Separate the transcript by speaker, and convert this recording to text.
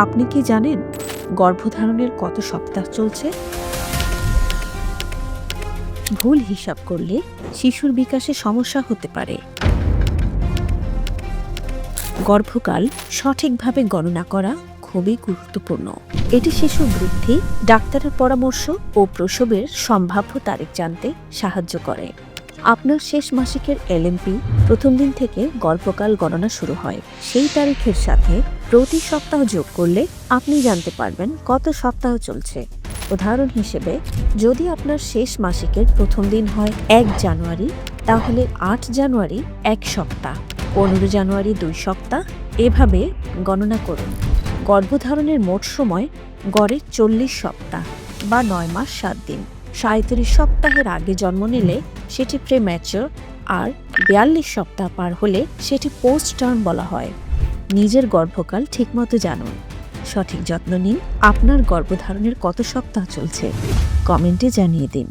Speaker 1: আপনি কি জানেন গর্ভধারণের কত সপ্তাহ চলছে? ভুল হিসাব করলে শিশুর বিকাশে সমস্যা হতে পারে। গর্ভকাল সঠিকভাবে গণনা করা খুবই গুরুত্বপূর্ণ। এটি শিশুর বৃদ্ধি, ডাক্তারের পরামর্শ ও প্রসবের সম্ভাব্য তারিখ জানতে সাহায্য করে। আপনার শেষ মাসিকের এলএমপি প্রথম দিন থেকে গর্ভকাল গণনা শুরু হয়। সেই তারিখের সাথে প্রতি সপ্তাহ যোগ করলে আপনি জানতে পারবেন কত সপ্তাহ চলছে। উদাহরণ হিসেবে, যদি আপনার শেষ মাসিকের প্রথম দিন হয় 1 জানুয়ারি, তাহলে 8 জানুয়ারি 1 সপ্তাহ, 15 জানুয়ারি 2 সপ্তাহ, এভাবে গণনা করুন। গর্ভধারণের মোট সময় গড়ে 40 সপ্তাহ বা 9 মাস 7 দিন। 37 সপ্তাহের আগে জন্ম নিলে সেটি প্রিম্যাচিওর, আর 42 সপ্তাহ পার হলে সেটি পোস্ট টার্ম বলা হয়। নিজের গর্ভকাল ঠিকমতো জানুন, সঠিক যত্ন নিন। আপনার গর্ভধারণের কত সপ্তাহ চলছে কমেন্টে জানিয়ে দিন।